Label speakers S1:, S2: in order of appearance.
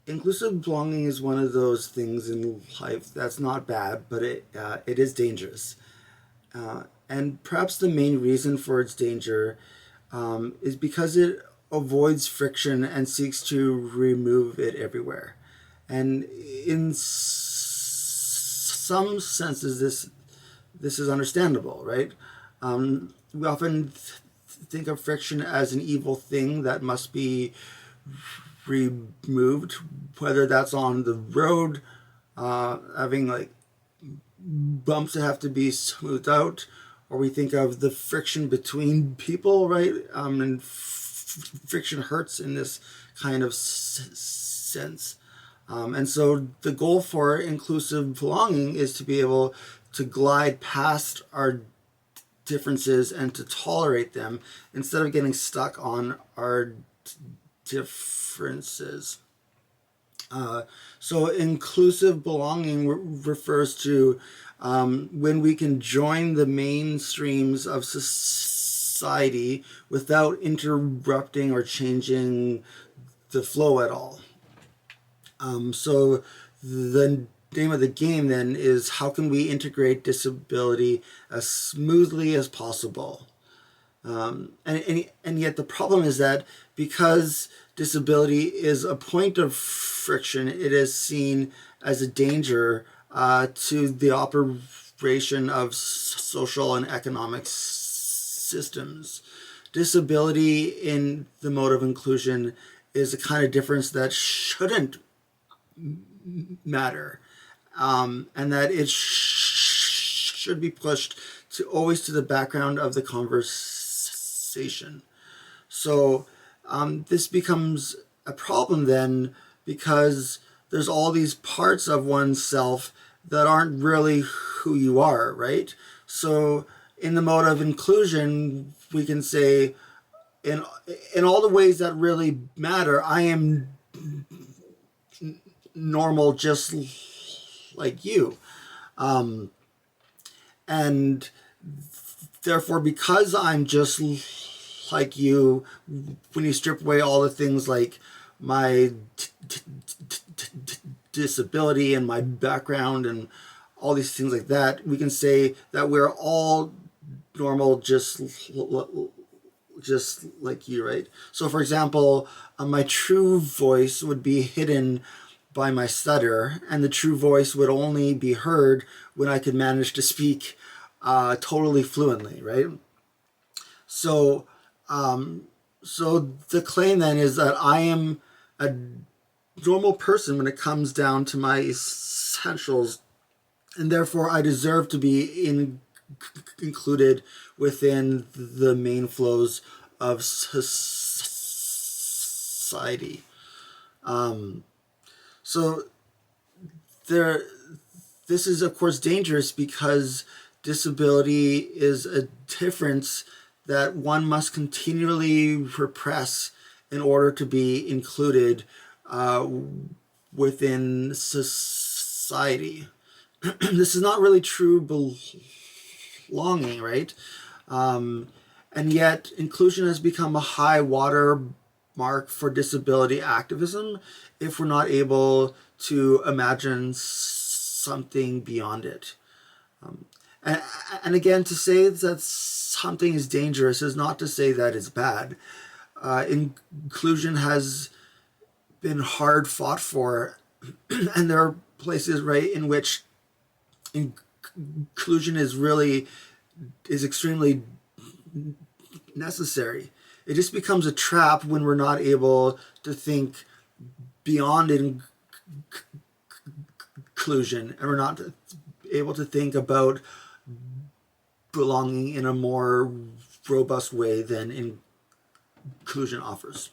S1: inclusive belonging is one of those things in life that's not bad, but it is dangerous. And perhaps the main reason for its danger is because it avoids friction and seeks to remove it everywhere. And in some senses, this is understandable, right? We often think of friction as an evil thing that must be removed, whether that's on the road, having like bumps that have to be smoothed out, or we think of the friction between people, right? And friction hurts in this kind of sense. And so the goal for inclusive belonging is to be able to glide past our differences and to tolerate them instead of getting stuck on our differences. So inclusive belonging refers to when we can join the mainstreams of society without interrupting or changing the flow at all. So the name of the game then is how can we integrate disability as smoothly as possible? And yet the problem is that because disability is a point of friction, it is seen as a danger to the operation of social and economic systems. Disability in the mode of inclusion is a kind of difference that shouldn't matter, and that it should be pushed to always to the background of the conversation. So this becomes a problem then because there's all these parts of oneself that aren't really who you are, right? So in the mode of inclusion, we can say in all the ways that really matter, I am normal just like you. And therefore, because I'm just like you, when you strip away all the things like my disability and my background and all these things like that, we can say that we're all normal just like you, right? So for example, my true voice would be hidden by my stutter, and the true voice would only be heard when I could manage to speak totally fluently, right? So, so the claim then is that I am a normal person when it comes down to my essentials, and therefore I deserve to be included within the main flows of society. So there, this is of course dangerous because disability is a difference that one must continually repress in order to be included within society. This is not really true belonging, right? And yet, inclusion has become a high water mark for disability activism if we're not able to imagine something beyond it. And again, to say that something is dangerous is not to say that it's bad. Inclusion has been hard fought for, and there are places, right, in which inclusion is extremely necessary. It just becomes a trap when we're not able to think beyond inclusion, and we're not able to think about belonging in a more robust way than inclusion offers.